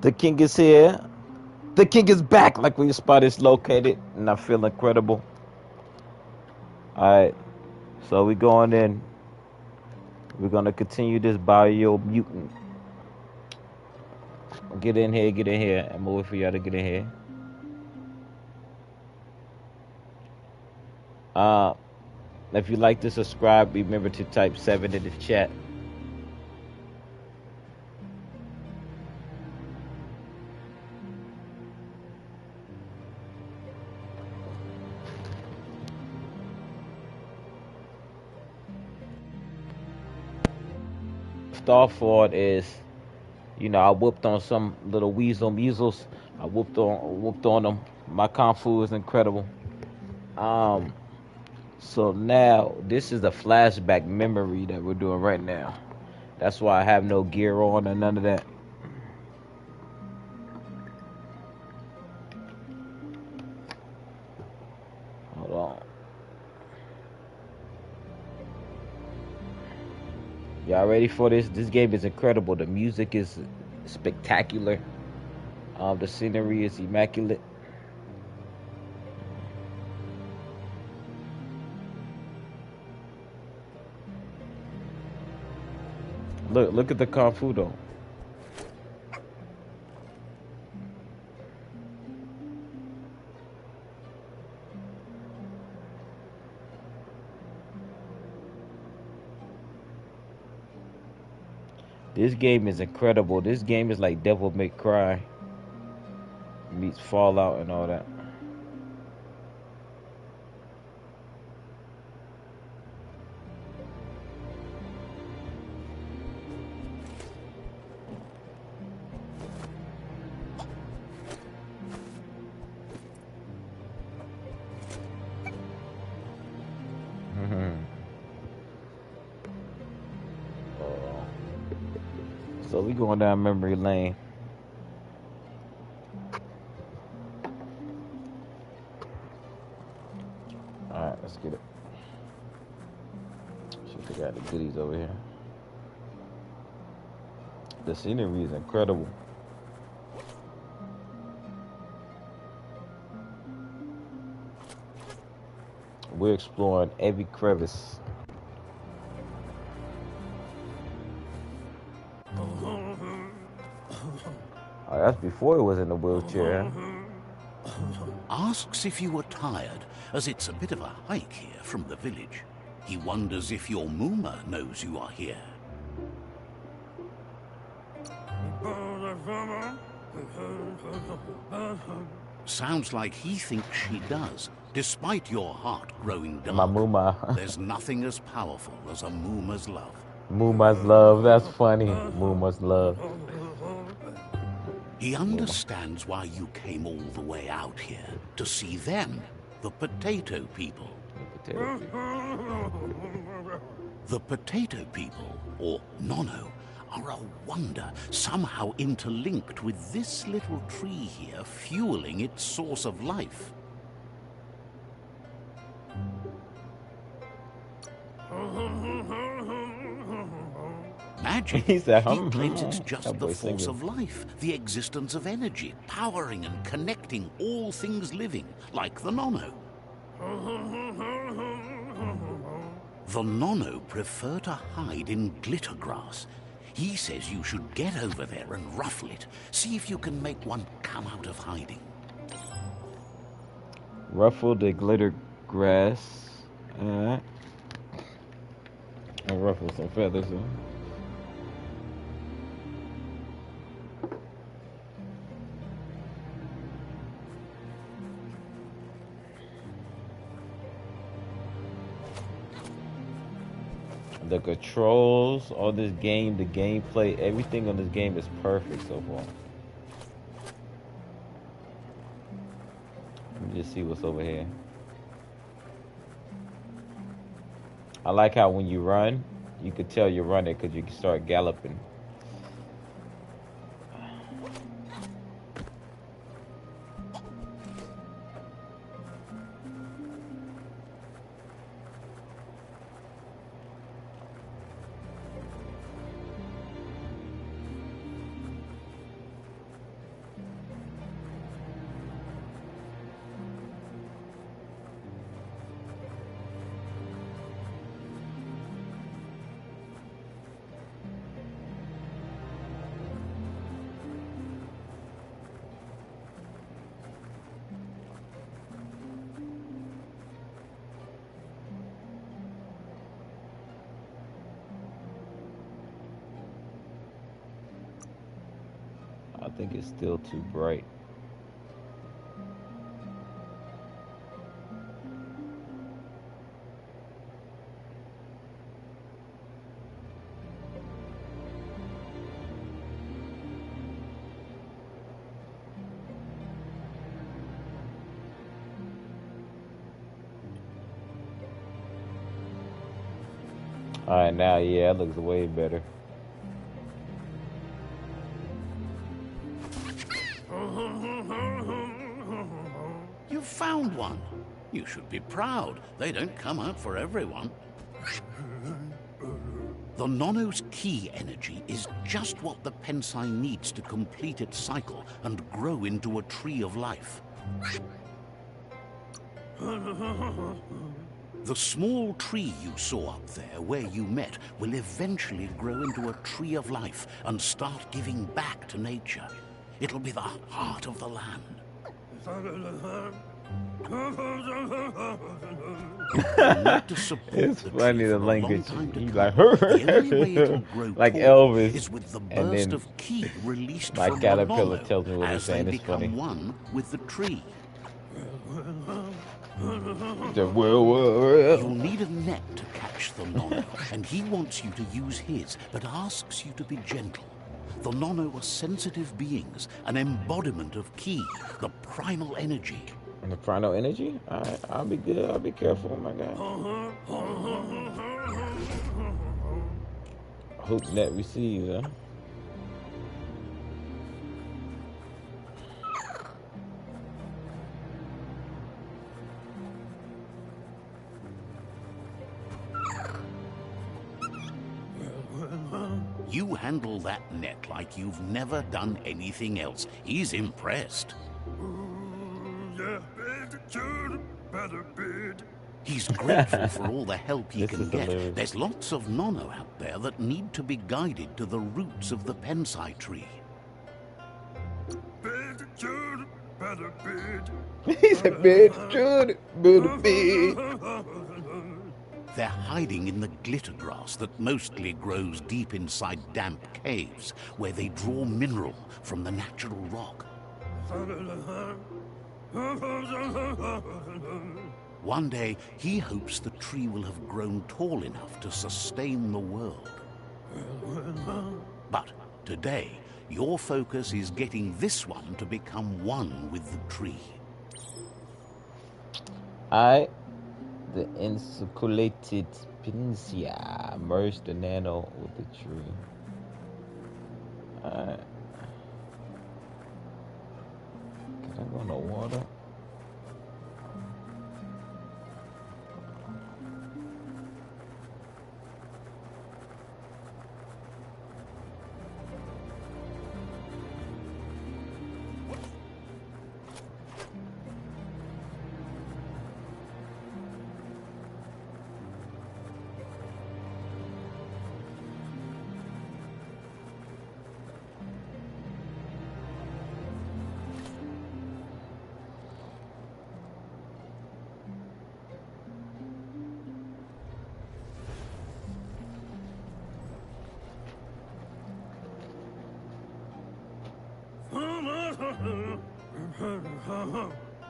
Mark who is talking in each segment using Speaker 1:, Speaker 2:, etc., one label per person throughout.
Speaker 1: The king is here. The king is back. Like where your spot is located, and I feel incredible. All right, so we going in. We're gonna continue this Biomutant. Get in here, get in here. I'm waiting for y'all to get in here. Uh, if you like to subscribe, remember to type 7 in the chat. Starford is, I whooped on some little weasel measles. I whooped on them. My kung fu is incredible. Um, so now this is a flashback memory that we're doing right now. That's why I have no gear on or none of that. Hold on. Y'all ready for this? This game is incredible. The music is spectacular. The scenery is immaculate. Look at the kung fu though. This game is incredible. This game is like Devil May Cry meets Fallout and all that. So we going down memory lane. All right, let's get it. Shit, they got the goodies over here. The scenery is incredible. We're exploring every crevice. Oh, that's before he was in the wheelchair.
Speaker 2: Asks if you were tired, as it's a bit of a hike here from the village. He wonders if your Mooma knows you are here. Sounds like he thinks she does, despite your heart growing dark.
Speaker 1: My Mooma.
Speaker 2: There's nothing as powerful as a Mooma's love.
Speaker 1: Mooma's love, that's funny. Mooma's love.
Speaker 2: He understands why you came all the way out here, to see them, the potato people. The potato people, or Nono, are a wonder, somehow interlinked with this little tree here, fueling its source of life. Magic,
Speaker 1: He said,
Speaker 2: he claims it's just
Speaker 1: that
Speaker 2: the
Speaker 1: boy
Speaker 2: force
Speaker 1: singing.
Speaker 2: of life, the existence of energy, powering and connecting all things living, like the Nono. The Nono prefer to hide in glitter grass. He says you should get over there and ruffle it. See if you can make one come out of hiding.
Speaker 1: Ruffle the glitter grass. Alright. And ruffle some feathers. Huh? The controls on this game, the gameplay, everything on this game is perfect so far. Let me just see what's over here. I like how when you run, you could tell you're running because you can start galloping. I think it's still too bright. All right, now yeah, it looks way better.
Speaker 2: You found one. You should be proud. They don't come out for everyone. The Nono's key energy is just what the Pensai needs to complete its cycle and grow into a tree of life. The small tree you saw up there where you met will eventually grow into a tree of life and start giving back to nature. It'll be the heart of the land. You'll need to support
Speaker 1: It's
Speaker 2: the
Speaker 1: funny
Speaker 2: tree
Speaker 1: the
Speaker 2: for a long
Speaker 1: language.
Speaker 2: time to
Speaker 1: You
Speaker 2: come.
Speaker 1: like
Speaker 2: The only way it'll grow
Speaker 1: like
Speaker 2: tall
Speaker 1: Elvis,
Speaker 2: is with the
Speaker 1: and
Speaker 2: burst
Speaker 1: then
Speaker 2: of ki released
Speaker 1: my
Speaker 2: from the
Speaker 1: caterpillar
Speaker 2: Nono
Speaker 1: tells me what he's
Speaker 2: as they
Speaker 1: saying. It's funny.
Speaker 2: become one with the tree.
Speaker 1: The well.
Speaker 2: You'll need a net to catch the Nono, and he wants you to use his, but asks you to be gentle. The Nono are sensitive beings, an embodiment of ki, the primal energy.
Speaker 1: And the primal energy? Alright, I'll be good. I'll be careful, my guy. Hope net receives, huh?
Speaker 2: You handle that net like you've never done anything else. He's impressed. He's grateful for all the help he
Speaker 1: This
Speaker 2: can
Speaker 1: is
Speaker 2: get.
Speaker 1: hilarious.
Speaker 2: There's lots of Nono out there that need to be guided to the roots of the Pensai tree.
Speaker 1: He's a bitch, Jude.
Speaker 2: They're hiding in the glitter grass that mostly grows deep inside damp caves, where they draw mineral from the natural rock. One day, he hopes the tree will have grown tall enough to sustain the world. But today, your focus is getting this one to become one with the tree.
Speaker 1: The insulated Pinsia merged the nano with the tree. Alright. Can I go in the water?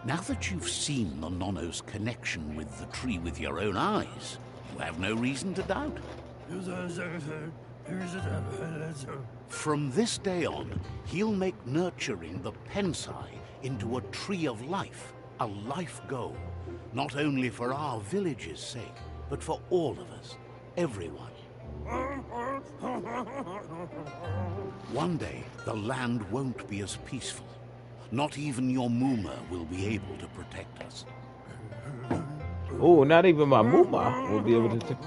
Speaker 2: Now that you've seen the Nono's connection with the tree with your own eyes, you have no reason to doubt. From this day on, he'll make nurturing the Pensai into a tree of life, a life goal, not only for our village's sake, but for all of us, everyone. One day, the land won't be as peaceful. Not even your Muma will be able to protect us.
Speaker 1: Oh, not even my Muma will be able to.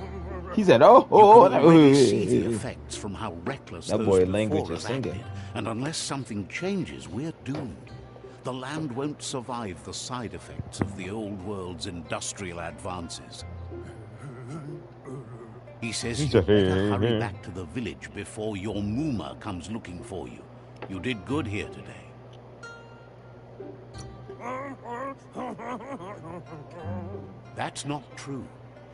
Speaker 1: He said, "Oh, oh,
Speaker 2: you can already see the effects from how reckless
Speaker 1: that
Speaker 2: those
Speaker 1: boy
Speaker 2: before
Speaker 1: language
Speaker 2: us
Speaker 1: is singing.
Speaker 2: acted, and unless something changes, we're doomed. The land won't survive the side effects of the old world's industrial advances." He says you better hurry back to the village before your Muma comes looking for you. You did good here today. That's not true.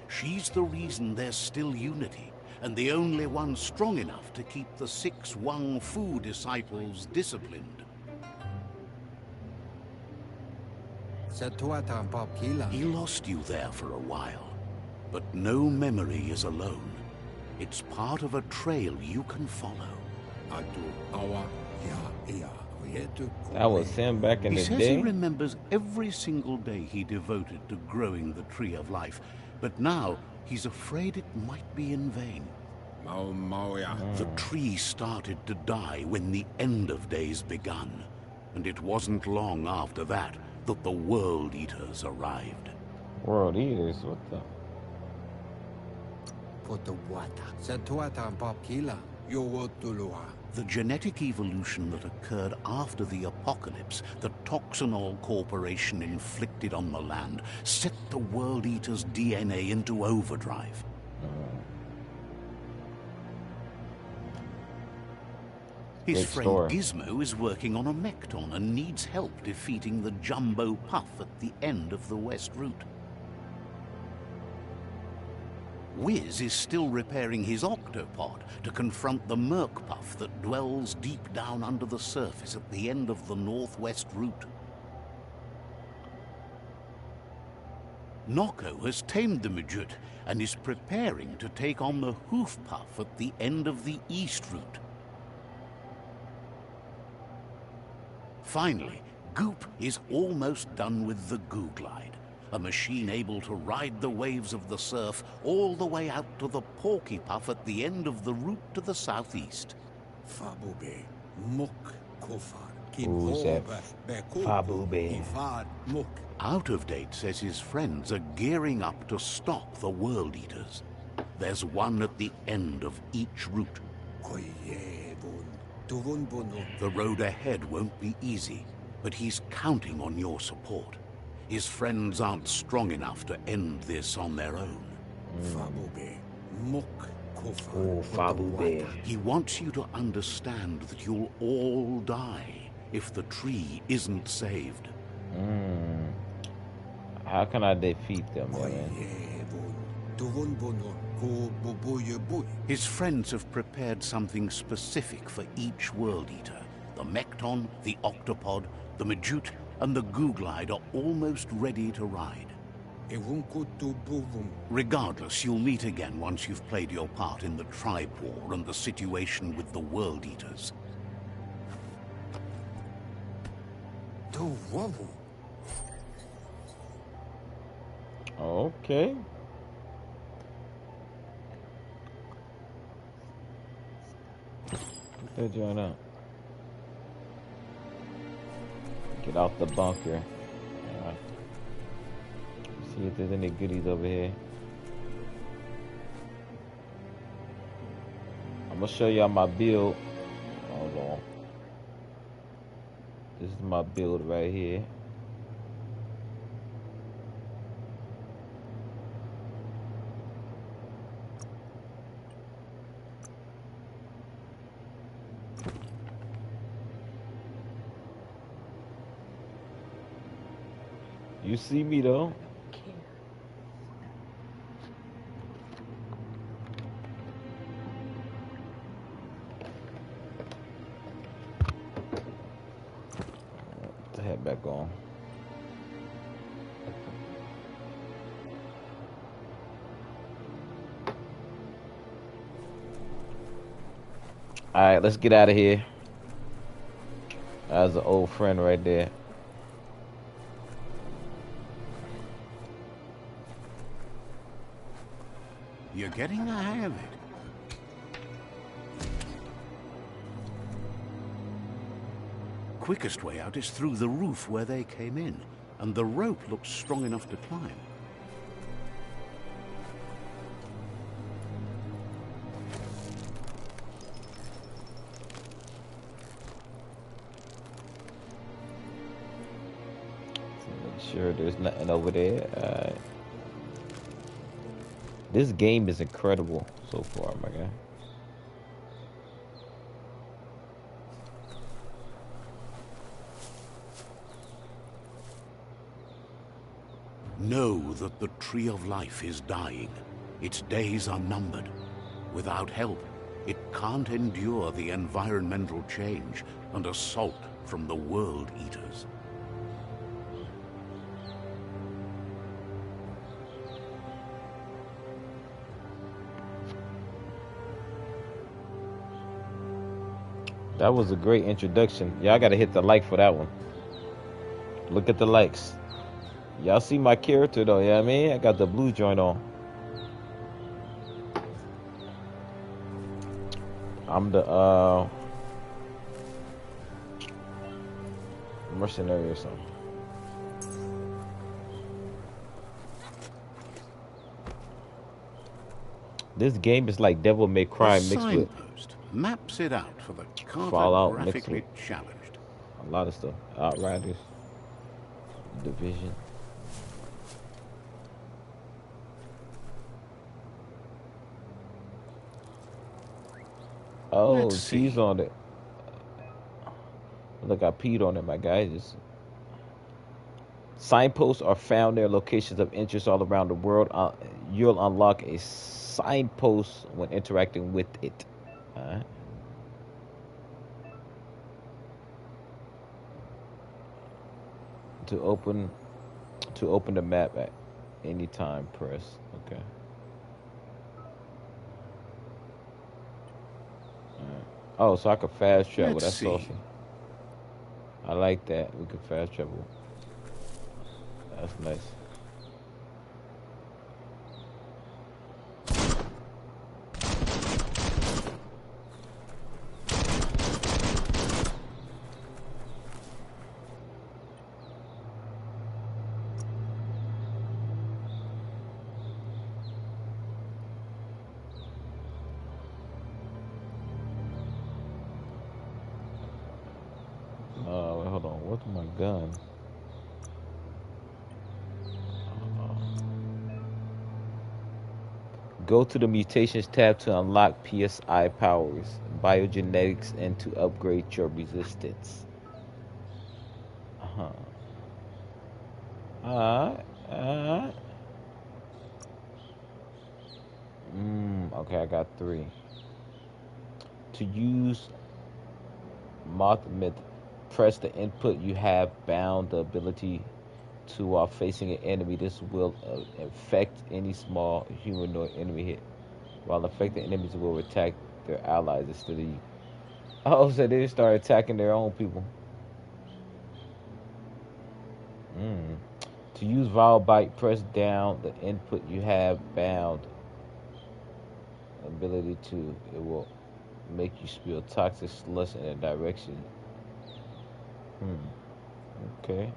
Speaker 2: She's the reason there's still unity. and the only one strong enough to keep the 6 Wang Fu disciples disciplined. He lost you there for a while, but no memory is alone. It's part of a trail you can follow.
Speaker 1: That was him back in
Speaker 2: He
Speaker 1: the
Speaker 2: says
Speaker 1: day.
Speaker 2: he remembers every single day he devoted to growing the Tree of Life, but now he's afraid it might be in vain. The tree started to die when the end of days begun, and it wasn't long after that that the World Eaters arrived.
Speaker 1: World Eaters? What the?
Speaker 2: The genetic evolution that occurred after the apocalypse that Toxanol Corporation inflicted on the land set the World Eaters' DNA into overdrive. His friend Gizmo is working on a Mekton and needs help defeating the Jumbo Puff at the end of the West Route. Wiz is still repairing his octopod to confront the Merc Puff that dwells deep down under the surface at the end of the Northwest Route. Noko has tamed the Midget and is preparing to take on the Hoof Puff at the end of the East Route. Finally, Goop is almost done with the Goo Glide, a machine able to ride the waves of the surf all the way out to the Porky Puff at the end of the route to the southeast.
Speaker 1: Who's that? Fabube.
Speaker 2: Out of Date says his friends are gearing up to stop the World Eaters. There's one at the end of each route. The road ahead won't be easy, but he's counting on your support. His friends aren't strong enough to end this on their own.
Speaker 1: Fabube.
Speaker 2: He wants you to understand that you'll all die if the tree isn't saved.
Speaker 1: How can I defeat them, man?
Speaker 2: His friends have prepared something specific for each World Eater. The Mekton, the Octopod, the Majute, and the Goo Glide are almost ready to ride. Regardless, you'll meet again once you've played your part in the tribe war and the situation with the World Eaters.
Speaker 1: Okay. Put that joint up. Get out the bunker. Alright. See if there's any goodies over here. I'm gonna show y'all my build. Hold on. This is my build right here. You see me though? Put the head back on. Alright, let's get out of here. That's an old friend right there.
Speaker 2: You're getting the hang of it. Quickest way out is through the roof where they came in, and the rope looks strong enough to climb.
Speaker 1: Make sure there's nothing over there. This game is incredible so far, my guy.
Speaker 2: Know that the Tree of Life is dying. Its days are numbered. Without help, it can't endure the environmental change and assault from the world eaters.
Speaker 1: That was a great introduction. Y'all gotta hit the like for that one. Look at the likes. Y'all see my character though, yeah, I mean? I got the blue joint on. I'm the mercenary or something. This game is like Devil May
Speaker 2: The
Speaker 1: Cry mixed with
Speaker 2: signpost maps it out for the
Speaker 1: Fallout mixed with
Speaker 2: cartographically challenged.
Speaker 1: a lot of stuff. Outriders, Division.
Speaker 2: Let's
Speaker 1: Oh, cheese
Speaker 2: see.
Speaker 1: on it. Look, I peed on it, my guy. Just signposts are found near locations of interest all around the world. You'll unlock a signpost when interacting with it. Alright. To open the map at any time, press. Okay. Alright. Oh, so I could fast travel.
Speaker 2: Let's
Speaker 1: That's
Speaker 2: see.
Speaker 1: saucy. I like that. We can fast travel. That's nice. Wait, hold on. What's my gun? Go to the Mutations tab to unlock PSI powers, biogenetics, and to upgrade your resistance. Uh-huh. Alright. Alright. Okay, I got 3. To use Moth Myth, press the input you have bound the ability to while facing an enemy. This will affect any small humanoid enemy hit. While affected enemies will attack their allies instead of you. Oh, so they start attacking their own people. To use Vile Bite, press down the input you have bound ability to. It will make you spew toxic slush in a direction. Okay.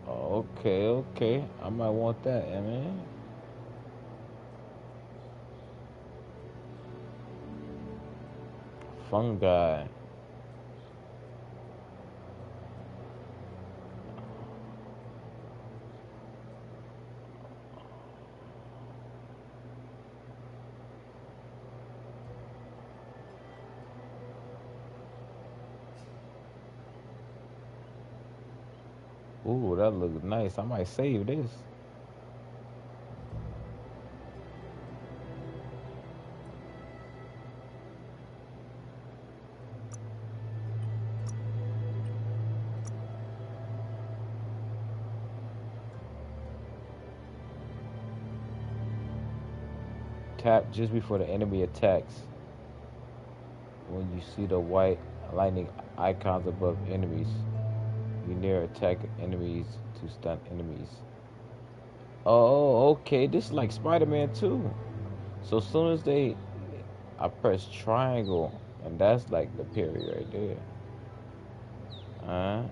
Speaker 1: Okay, okay. I might want that, yeah, man. Fungi. Ooh, that looks nice. I might save this. Tap just before the enemy attacks. When you see the white lightning icons above enemies, you near attack enemies to stun enemies. Oh, okay. This is like Spider-Man 2. So as soon as I press triangle, and that's like the period right there.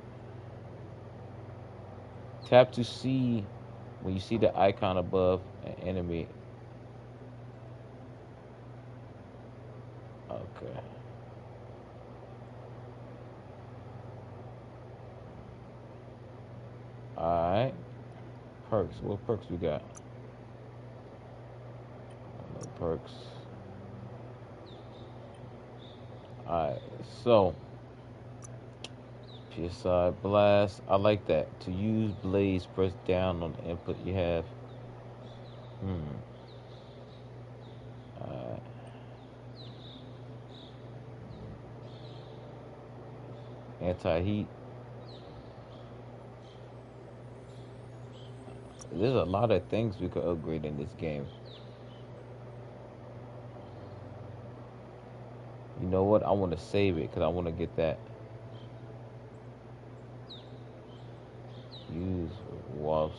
Speaker 1: Tap to see when you see the icon above an enemy. Okay. Alright. Perks. What perks we got? No perks. Alright. So PSI blast. I like that. To use blades, press down on the input you have. Hmm. Alright. Anti-heat. There's a lot of things we could upgrade in this game. You know what? I want to save it because I want to get that. Use wasps.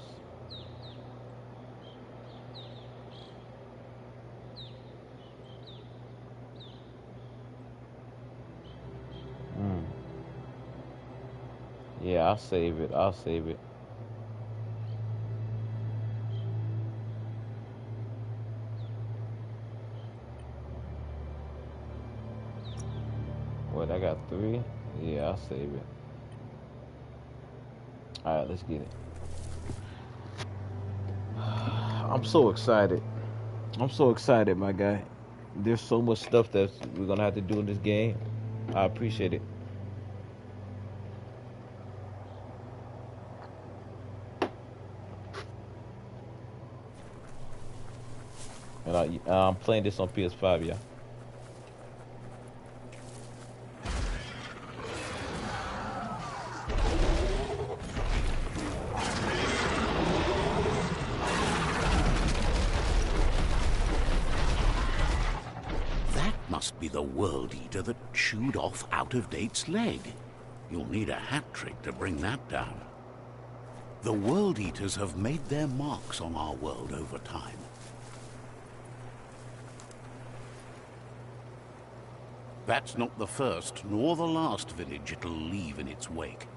Speaker 1: Hmm. Yeah, I'll save it. I'll save it. What, I got 3? Yeah, I'll save it. Alright, let's get it. I'm so excited. I'm so excited, my guy. There's so much stuff that we're gonna have to do in this game. I appreciate it. And I'm playing this on PS5, yeah.
Speaker 2: That must be the World Eater that chewed off Out-of-Date's leg. You'll need a hat trick to bring that down. The World Eaters have made their marks on our world over time. That's not the first nor the last village it'll leave in its wake.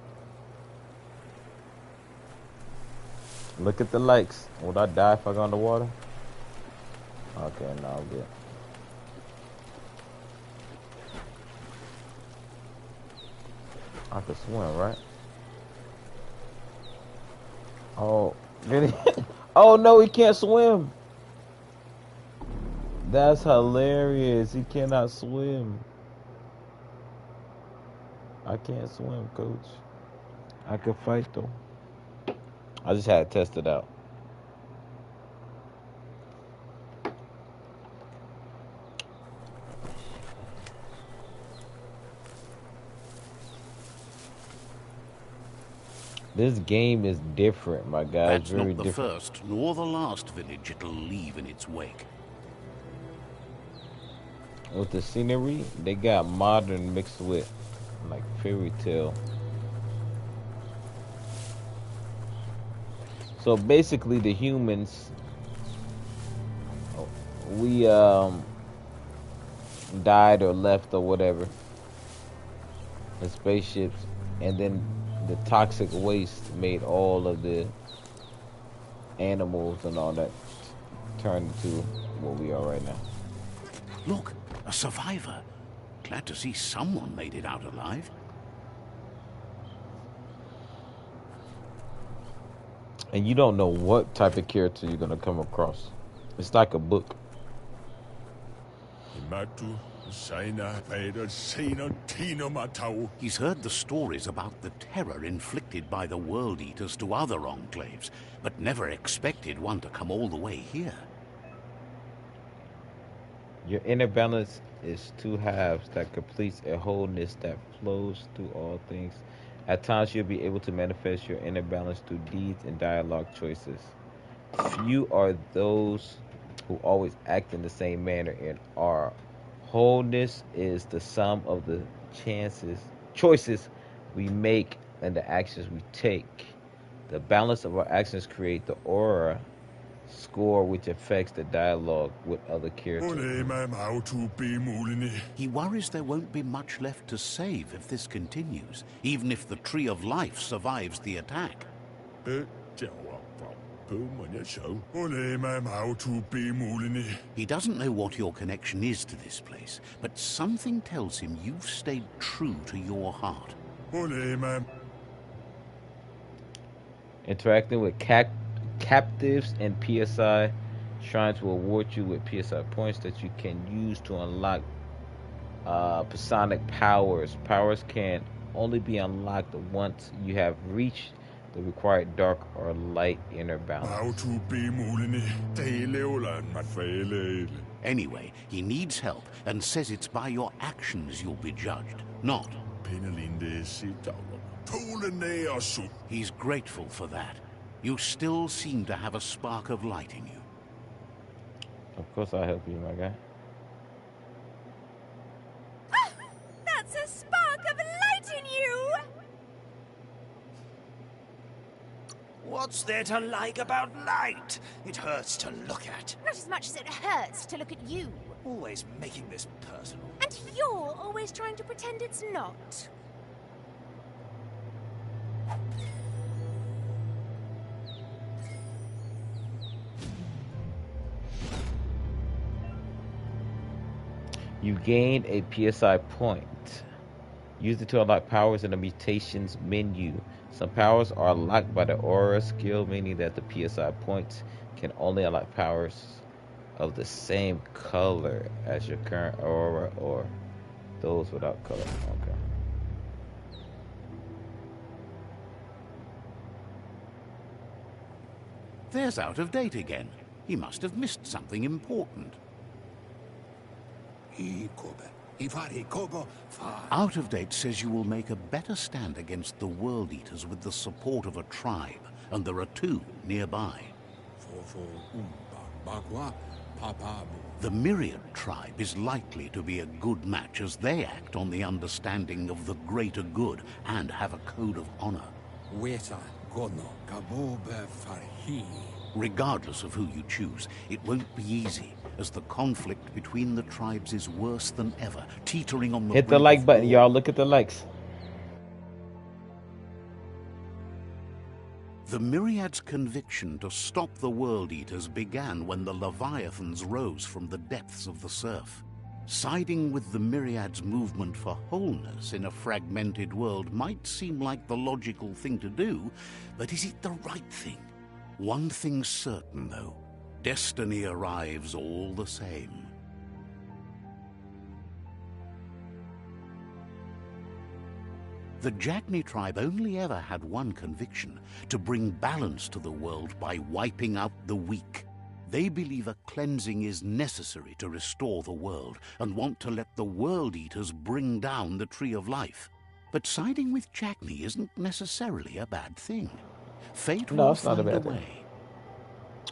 Speaker 1: Look at the likes. Would I die if I go underwater? Okay, no, I'm good. I can swim, right? Oh, really? Oh no, he can't swim. That's hilarious. He cannot swim. I can't swim, coach. I can fight though. I just had to test it out. This game is different, my guy. It's
Speaker 2: That's
Speaker 1: very
Speaker 2: not the
Speaker 1: different.
Speaker 2: first nor the last village it'll leave in its wake.
Speaker 1: With the scenery, they got modern mixed with like fairy tale. So basically, the humans, we died or left or whatever in spaceships, and then the toxic waste made all of the animals and all that turn into what we are right now.
Speaker 2: Look, a survivor. Glad to see someone made it out alive.
Speaker 1: And you don't know what type of character you're gonna come across. It's like a book.
Speaker 2: He's heard the stories about the terror inflicted by the World Eaters to other enclaves, but never expected one to come all the way here.
Speaker 1: Your inner balance is two halves that completes a wholeness that flows through all things. At times, you'll be able to manifest your inner balance through deeds and dialogue choices. Few are those who always act in the same manner and are. Wholeness is the sum of the choices we make and the actions we take. The balance of our actions create the aura score which affects the dialogue with other characters.
Speaker 2: He worries there won't be much left to save if this continues, even if the Tree of Life survives the attack. He doesn't know what your connection is to this place, but something tells him you've stayed true to your heart.
Speaker 1: Interacting with captives and PSI, trying to award you with PSI points that you can use to unlock psionic powers. Powers can only be unlocked once you have reached the required dark or light inner balance.
Speaker 2: Anyway, he needs help and says it's by your actions you'll be judged, not. He's grateful for that. You still seem to have a spark of light in you.
Speaker 1: Of course, I'll help you, my guy.
Speaker 3: That's a spark of light in you!
Speaker 4: What's there to like about light? It hurts to look at.
Speaker 3: Not as much as it hurts to look at you.
Speaker 4: Always making this personal.
Speaker 3: And you're always trying to pretend it's not.
Speaker 1: You gained a PSI point. Use it to unlock powers in the mutations menu. Some powers are locked by the aura skill, meaning that the PSI points can only unlock powers of the same color as your current aura or those without color. Okay.
Speaker 2: There's Out of Date again. He must have missed something important. Out of Date says you will make a better stand against the World Eaters with the support of a tribe, and there are two nearby. The Myriad tribe is likely to be a good match as they act on the understanding of the greater good and have a code of honor. Regardless of who you choose, it won't be easy, as the conflict between the tribes is worse than ever, teetering on the
Speaker 1: Hit the
Speaker 2: brink
Speaker 1: like
Speaker 2: of
Speaker 1: button,
Speaker 2: war.
Speaker 1: y'all. Look at the likes.
Speaker 2: The Myriad's conviction to stop the World Eaters began when the Leviathans rose from the depths of the surf. Siding with the Myriad's movement for wholeness in a fragmented world might seem like the logical thing to do, but is it the right thing? One thing's certain, though. Destiny arrives all the same. The Jagni tribe only ever had one conviction: to bring balance to the world by wiping out the weak. They believe a cleansing is necessary to restore the world, and want to let the World Eaters bring down the Tree of Life. But siding with Jagni isn't necessarily a bad thing. Fate
Speaker 1: No,
Speaker 2: will
Speaker 1: it's not a
Speaker 2: find a
Speaker 1: bad thing.
Speaker 2: way.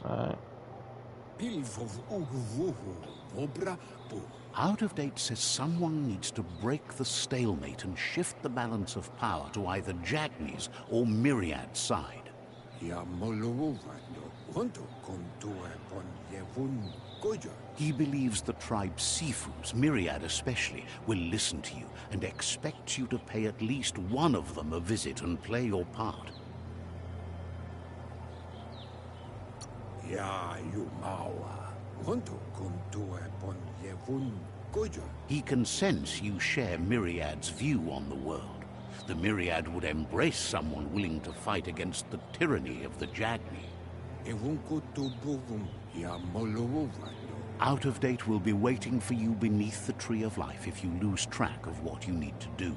Speaker 1: Alright.
Speaker 2: Out of Date says someone needs to break the stalemate and shift the balance of power to either Jagni's or Myriad's side. He believes the tribe Sifus, Myriad especially, will listen to you and expects you to pay at least one of them a visit and play your part. He can sense you share Myriad's view on the world. The Myriad would embrace someone willing to fight against the tyranny of the Jagni. Out of Date will be waiting for you beneath the Tree of Life if you lose track of what you need to do.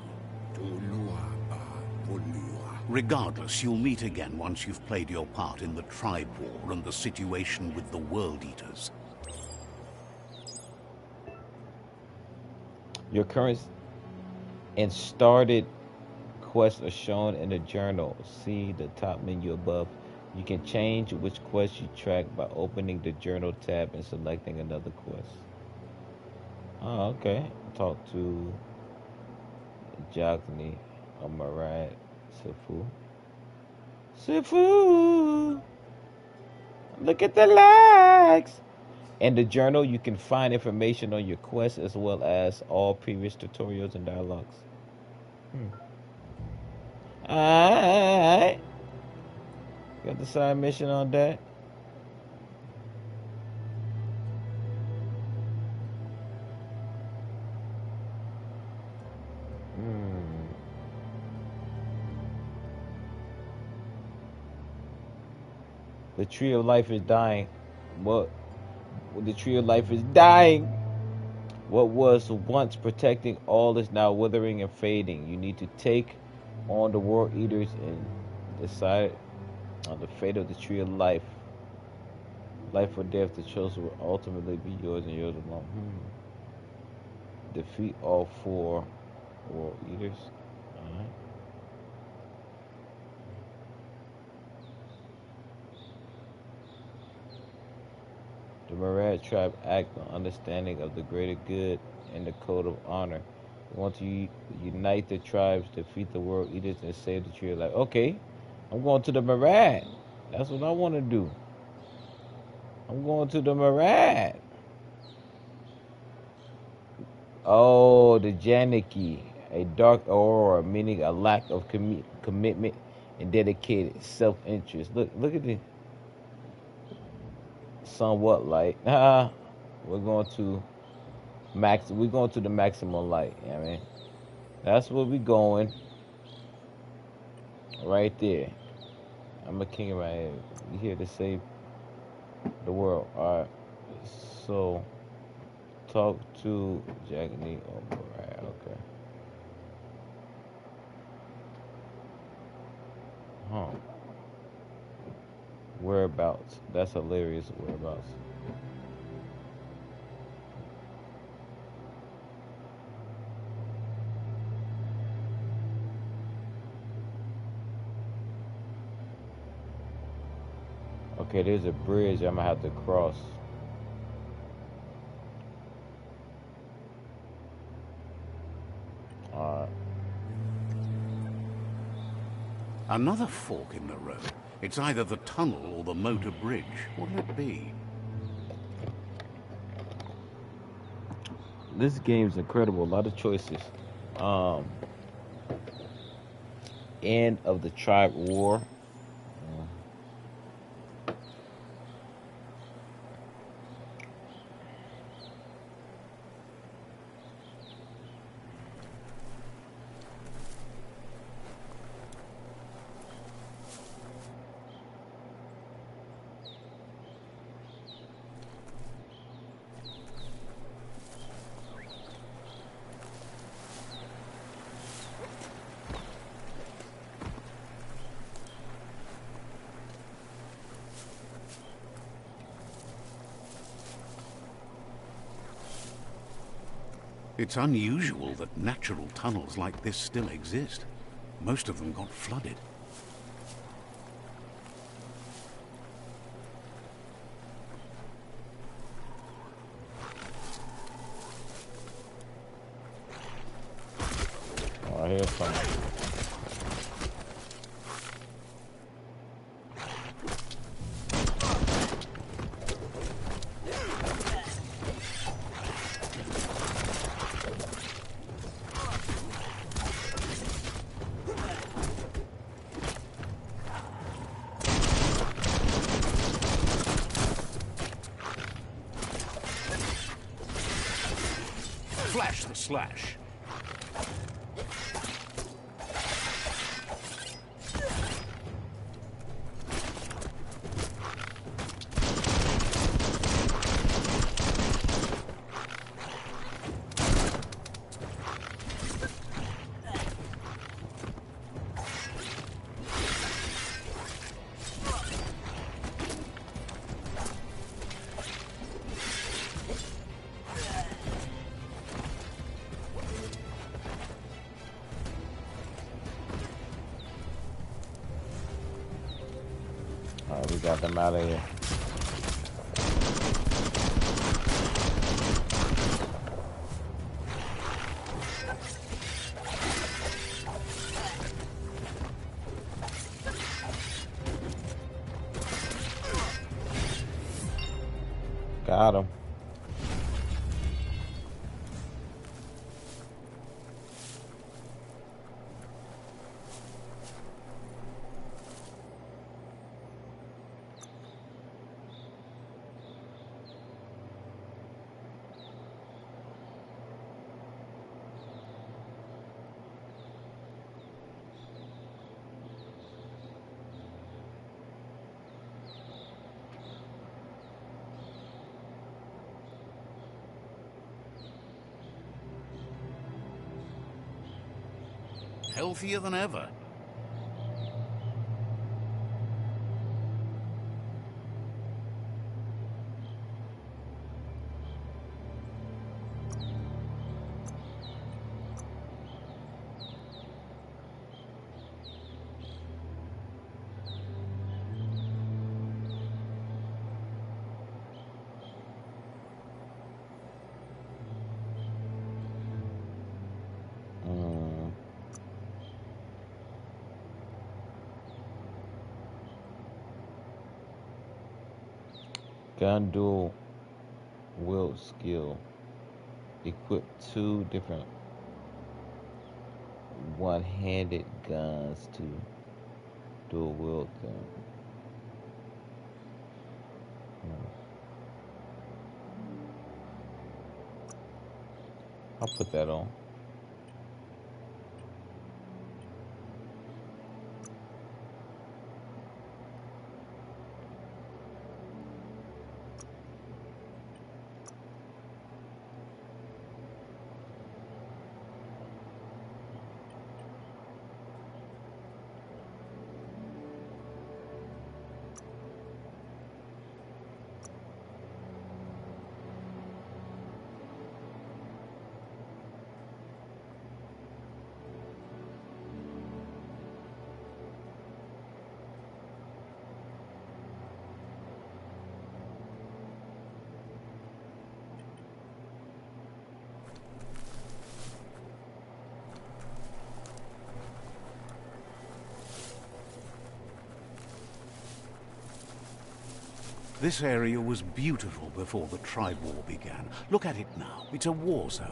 Speaker 2: Regardless, you'll meet again once you've played your part in the tribe war and the situation with the World Eaters.
Speaker 1: Your current and started quests are shown in the journal. See the top menu above. You can change which quest you track by opening the journal tab and selecting another quest. Oh, okay. Talk to Jagni, Amarat, Sifu. Sifu! Look at the likes! In the journal, you can find information on your quest as well as all previous tutorials and dialogues. Alright. Got the side mission on that. The tree of life is dying. What? The tree of life is dying. What was once protecting all is now withering and fading. You need to take on the world eaters and decide on the fate of the tree of life. Life or death, the choice will ultimately be yours and yours alone. Defeat all four world eaters. Alright. The Murad tribe act on understanding of the greater good and the code of honor. We want to unite the tribes, defeat the world eaters, and save the tree of life. Okay, I'm going to the Murad. That's what I want to do. I'm going to the Murad. Oh, the Janiki, a dark aurora, meaning a lack of commitment and dedicated self-interest. Look at the somewhat light. We're going to We're going to the maximum light. You know what I mean, that's where we going. Right there. I'm a king right here. We here to save the world. All right. So talk to Jack Nee. Oh, right. Okay. Huh. Whereabouts? That's hilarious. Whereabouts? Okay, there's a bridge I'm gonna have to cross. Alright.
Speaker 2: Another fork in the road. It's either the tunnel or the motor bridge. What'll it be?
Speaker 1: This game's incredible. A lot of choices. Um, End of the tribe war.
Speaker 2: It's unusual that natural tunnels like this still exist. Most of them got flooded.
Speaker 1: Oh, here's something.
Speaker 2: Flash the slash.
Speaker 1: Alright, we got them out of here. Got him.
Speaker 2: healthier than ever.
Speaker 1: Gun dual wield skill. Equip 2 different one-handed guns to dual wield them. I'll put that on.
Speaker 2: This area was beautiful before the tribe war began. Look at it now. It's a war zone.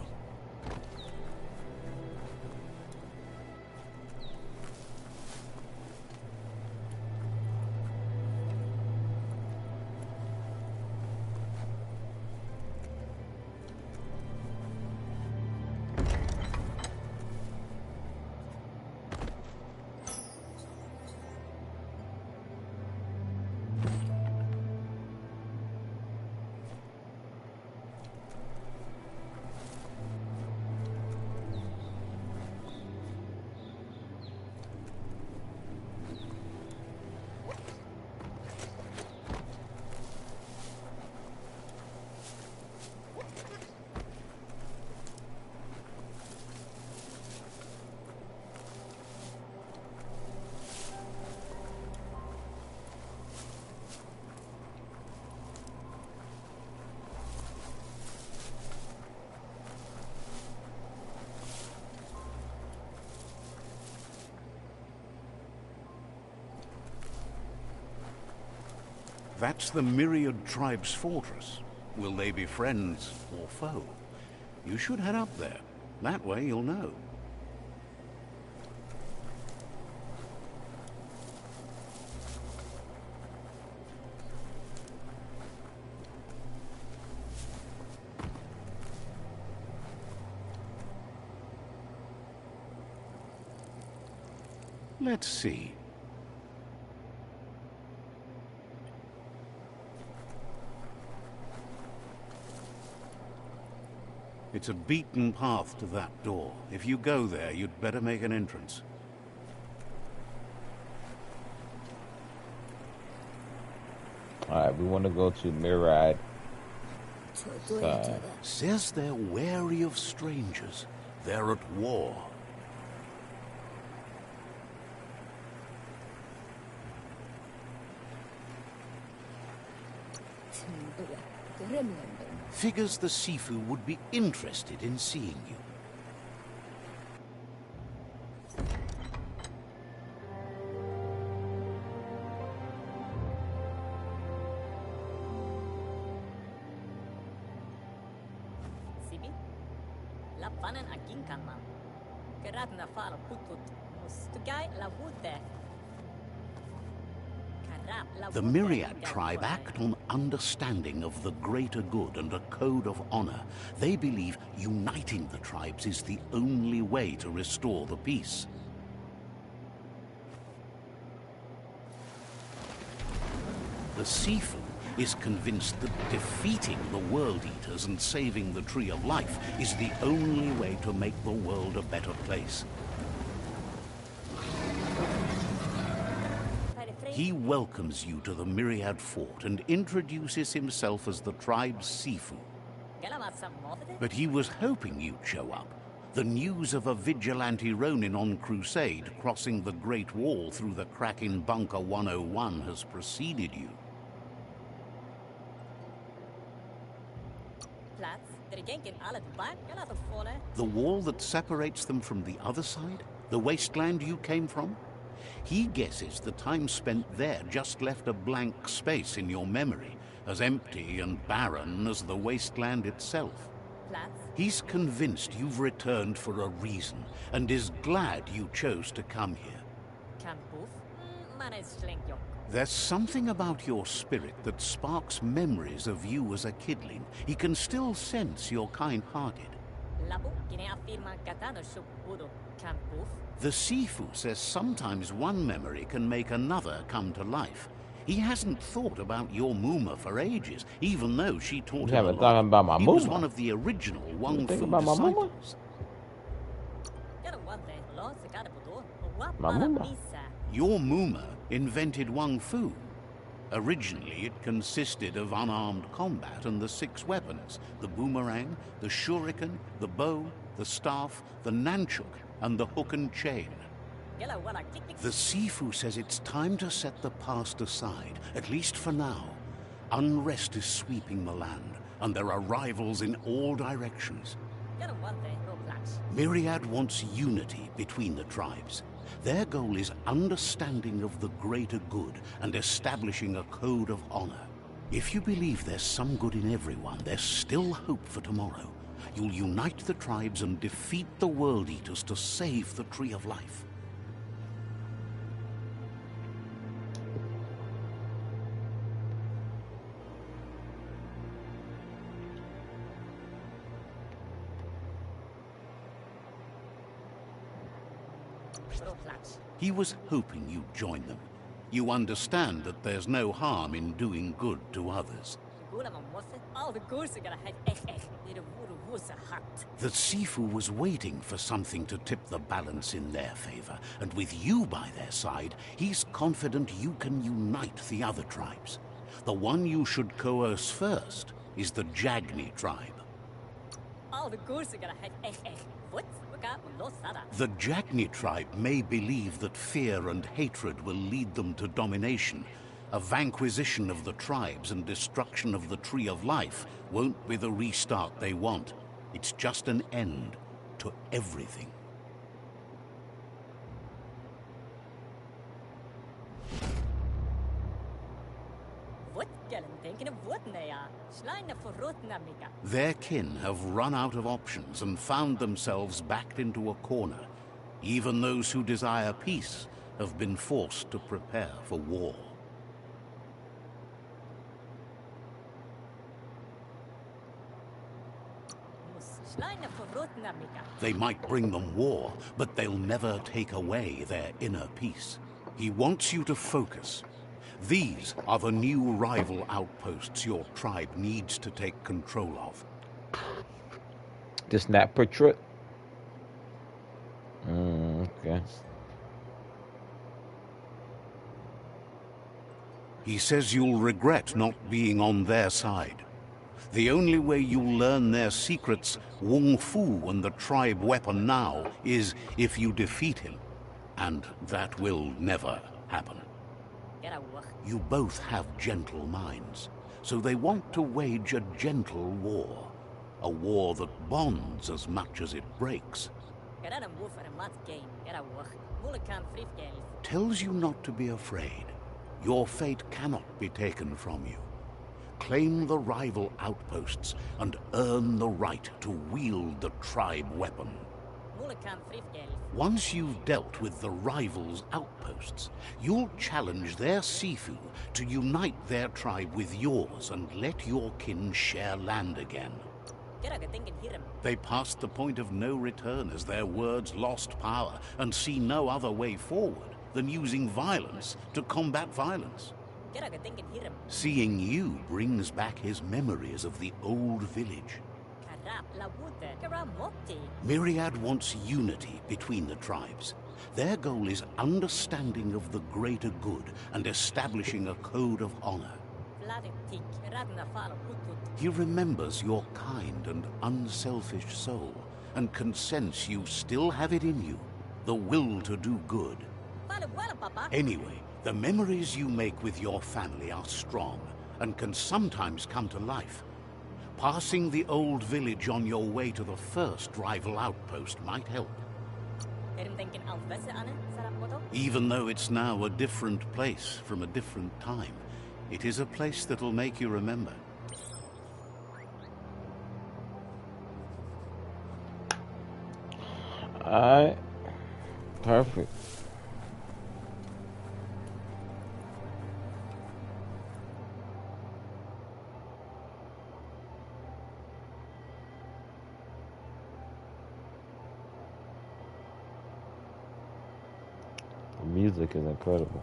Speaker 2: That's the Myriad Tribe's fortress. Will they be friends or foe? You should head up there. That way you'll know. Let's see. It's a beaten path to that door. If you go there, you'd better make an entrance.
Speaker 1: Alright, we want to go to Myriad.
Speaker 2: Says they're wary of strangers. They're at war. Figures the Sifu would be interested in seeing you.
Speaker 5: Sibi? Lapanan aging kanman. Kerat na fala putut. Mustugay la wute.
Speaker 2: The Myriad tribe act on understanding of the greater good and a code of honor. They believe uniting the tribes is the only way to restore the peace. The Sifu is convinced that defeating the World Eaters and saving the Tree of Life is the only way to make the world a better place. He welcomes you to the Myriad Fort and introduces himself as the tribe's Sifu. But he was hoping you'd show up. The news of a vigilante Ronin on crusade crossing the Great Wall through the crack in Bunker 101 has preceded you. The wall that separates them from the other side? The wasteland you came from? He guesses the time spent there just left a blank space in your memory, as empty and barren as the wasteland itself. He's convinced you've returned for a reason, and is glad you chose to come here. There's something about your spirit that sparks memories of you as a kidling. He can still sense you're kind-hearted. The Sifu says sometimes one memory can make another come to life. He hasn't thought about your Muma for ages, even though she taught him a lot.
Speaker 1: About my
Speaker 2: He was
Speaker 1: Muma.
Speaker 2: one of the original Wang Fu
Speaker 1: about my Muma?
Speaker 2: disciples.
Speaker 1: My Muma.
Speaker 2: Your Muma invented Wang Fu. Originally, it consisted of unarmed combat and the 6 weapons: the boomerang, the shuriken, the bow, the staff, the nunchuk, and the hook and chain. The Sifu says it's time to set the past aside, at least for now. Unrest is sweeping the land, and there are rivals in all directions. Myriad wants unity between the tribes. Their goal is understanding of the greater good and establishing a code of honor. If you believe there's some good in everyone, there's still hope for tomorrow. You'll unite the tribes and defeat the World Eaters to save the Tree of Life. He was hoping you'd join them. You understand that there's no harm in doing good to others. The Sifu was waiting for something to tip the balance in their favor, and with you by their side, he's confident you can unite the other tribes. The one you should coerce first is the Jagni tribe. The Jagni tribe may believe that fear and hatred will lead them to domination. A vanquisition of the tribes and destruction of the Tree of Life won't be the restart they want. It's just an end to everything. Their kin have run out of options and found themselves backed into a corner. Even those who desire peace have been forced to prepare for war. They might bring them war, but they'll never take away their inner peace. He wants you to focus. These are the new rival outposts your tribe needs to take control of.
Speaker 1: This not portrait. Okay.
Speaker 2: He says you'll regret not being on their side. The only way you'll learn their secrets, Wung Fu and the tribe weapon now, is if you defeat him. And that will never happen. You both have gentle minds, so they want to wage a gentle war. A war that bonds as much as it breaks. Tells you not to be afraid. Your fate cannot be taken from you. Claim the rival outposts and earn the right to wield the tribe weapon. Once you've dealt with the rivals' outposts, you'll challenge their Sifu to unite their tribe with yours and let your kin share land again. They passed the point of no return as their words lost power and see no other way forward than using violence to combat violence. Seeing you brings back his memories of the old village. Myriad wants unity between the tribes. Their goal is understanding of the greater good and establishing a code of honor.
Speaker 5: Vladetik, radna fala putut.
Speaker 2: He remembers your kind and unselfish soul and can sense you still have it in you, the will to do good.
Speaker 5: Fala wala, papa.
Speaker 2: Anyway, the memories you make with your family are strong and can sometimes come to life. Passing the old village on your way to the first rival outpost might help.
Speaker 5: Erim denken alvese ane, sarap
Speaker 2: Even though it's now a different place from a different time, it is a place that'll make you remember.
Speaker 1: Alright. Perfect. The music is incredible.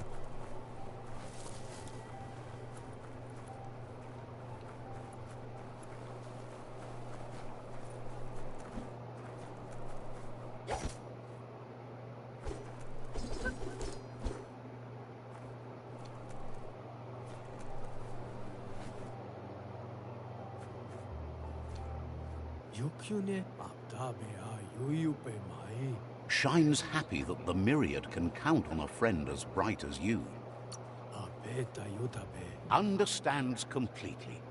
Speaker 2: Shine's happy that the Myriad can count on a friend as bright as you. Understands completely.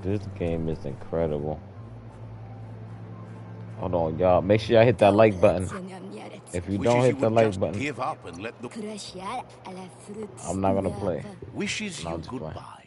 Speaker 1: This game is incredible. Hold on, y'all. Make sure y'all hit that like button. If you don't
Speaker 2: Wishes you
Speaker 1: hit the
Speaker 2: would
Speaker 1: like
Speaker 2: just
Speaker 1: button,
Speaker 2: give up and let the...
Speaker 1: I'm not gonna play.
Speaker 2: Wishes
Speaker 1: No,
Speaker 2: you
Speaker 1: I'm just playing.
Speaker 2: goodbye.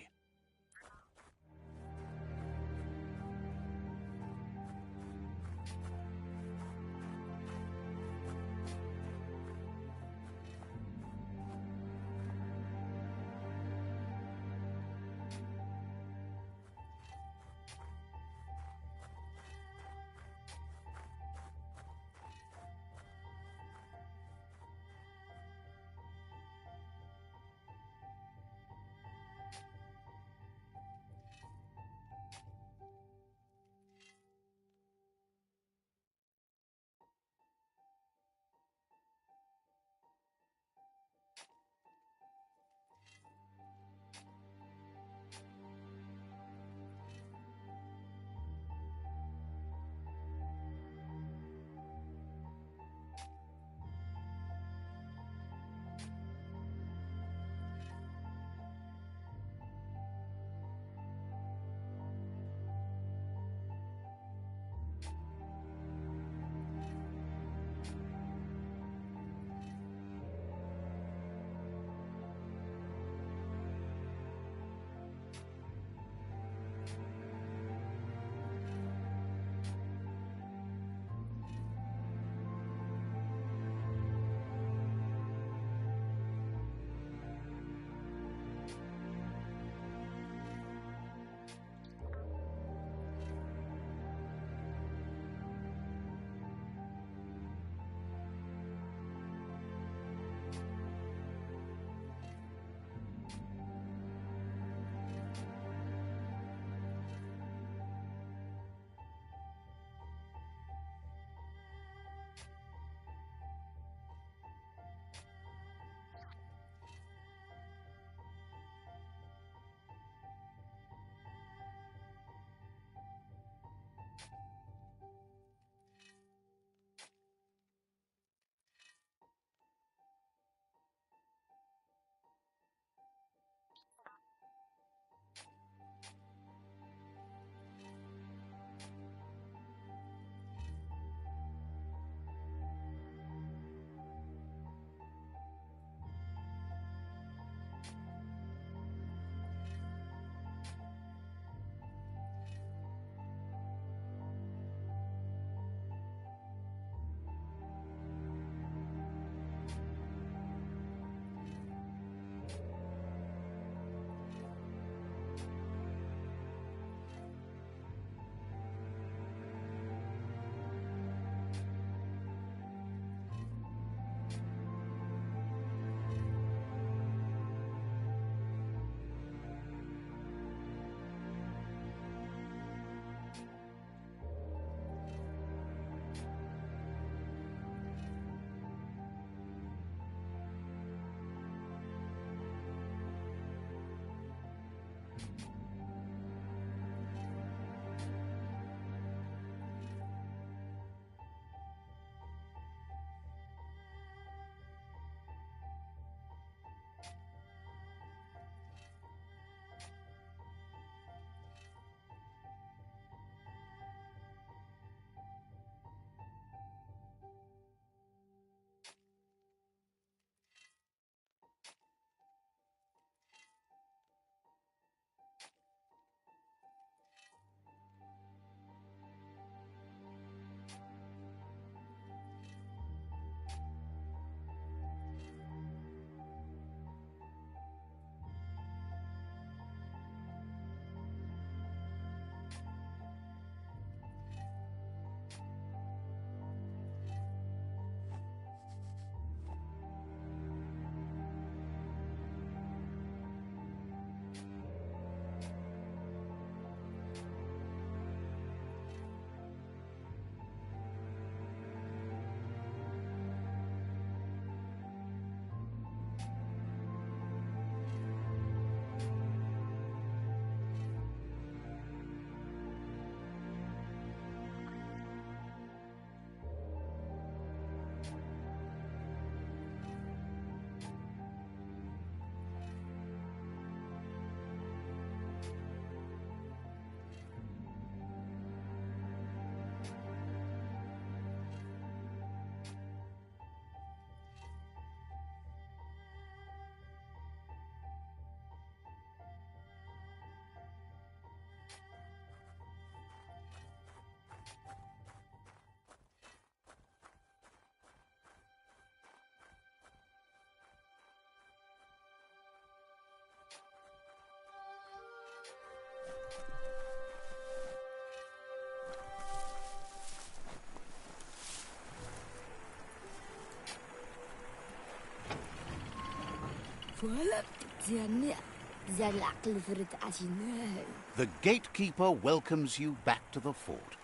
Speaker 2: The gatekeeper welcomes you back to the fort.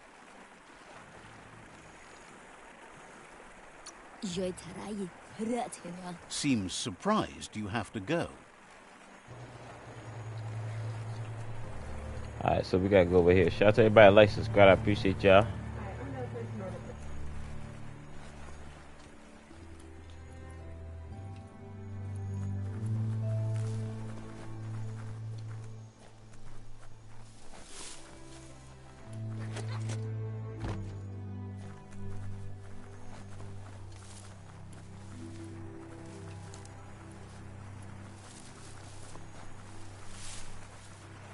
Speaker 2: Seems surprised you have to go.
Speaker 1: Alright, so we gotta go over here. Shout out to everybody that likes, subscribe. I appreciate y'all.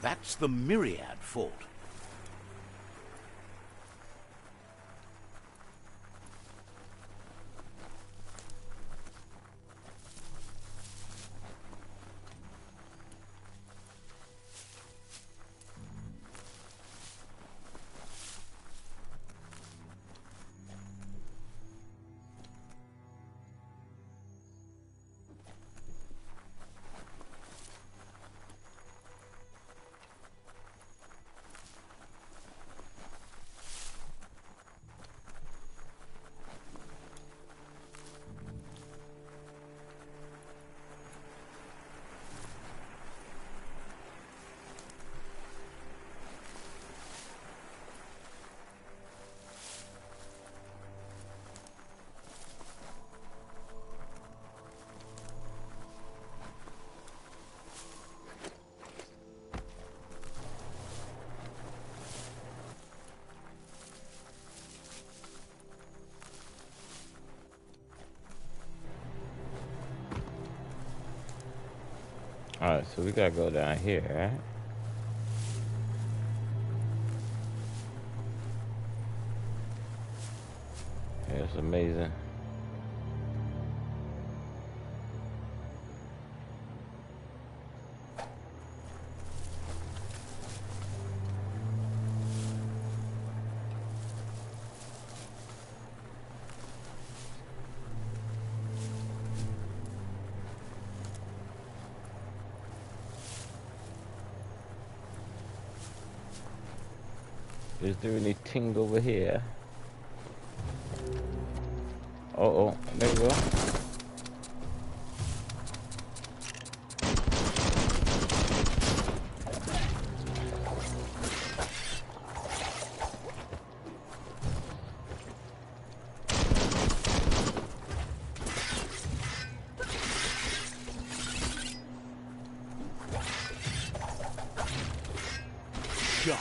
Speaker 2: That's the Myriad Fort.
Speaker 1: Alright, so we gotta go down here, right? Yeah, it's amazing. Is there anything over here? Oh, there we go.
Speaker 2: Shot.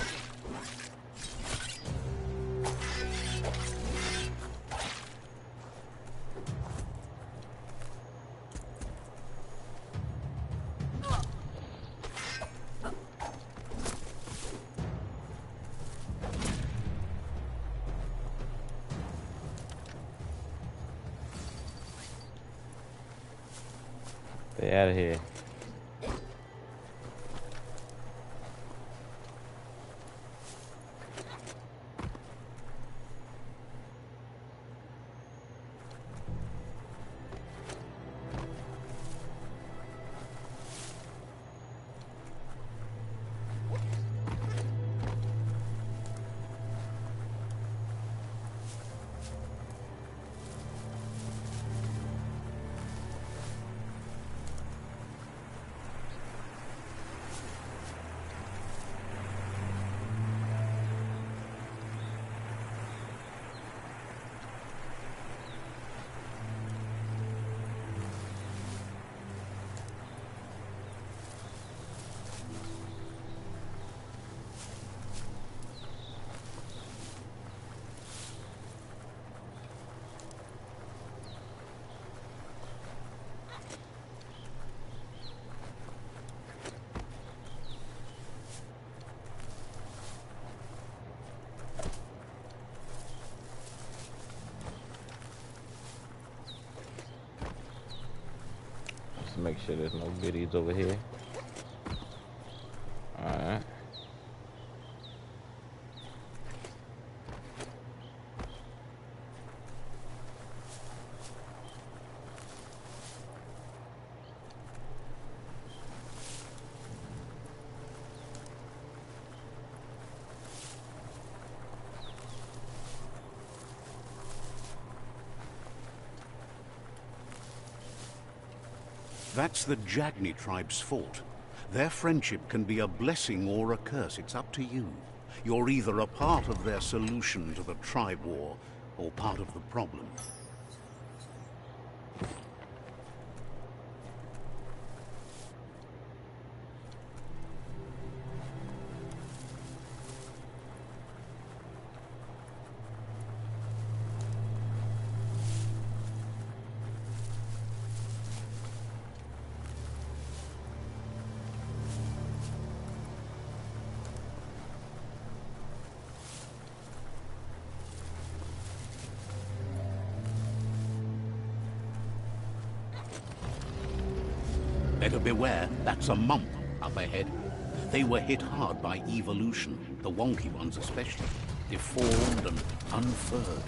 Speaker 1: Stay out of here. Make sure there's no biddies over here. Alright.
Speaker 2: That's the Jagni tribe's fault. Their friendship can be a blessing or a curse. It's up to you. You're either a part of their solution to the tribe war, or part of the problem. Better beware, that's a mump up ahead. They were hit hard by evolution, the wonky ones especially, deformed and unfurred.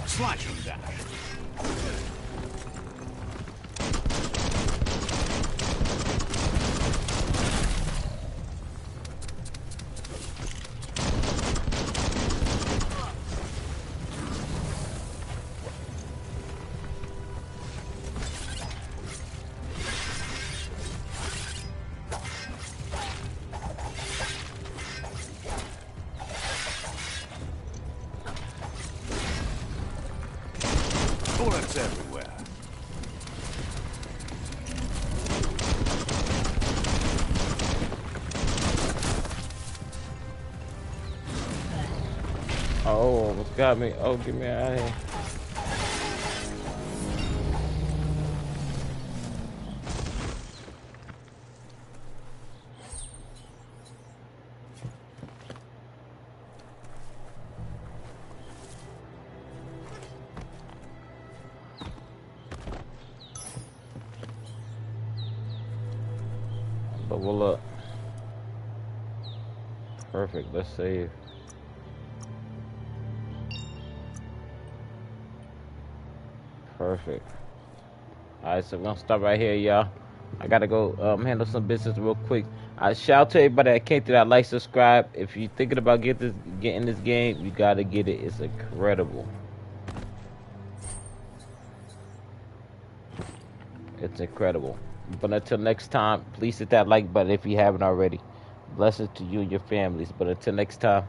Speaker 2: Slash and dash. Bullets everywhere.
Speaker 1: Oh, almost got me. Oh, get me out of here. Level up. Perfect. Let's save. Perfect. Alright, so we're gonna stop right here, y'all. I gotta go handle some business real quick. I shout to everybody that came through that like, subscribe. If you're thinking about getting this game, you gotta get it. It's incredible. It's incredible. But until next time, please hit that like button if you haven't already. Blessings to you and your families. But until next time.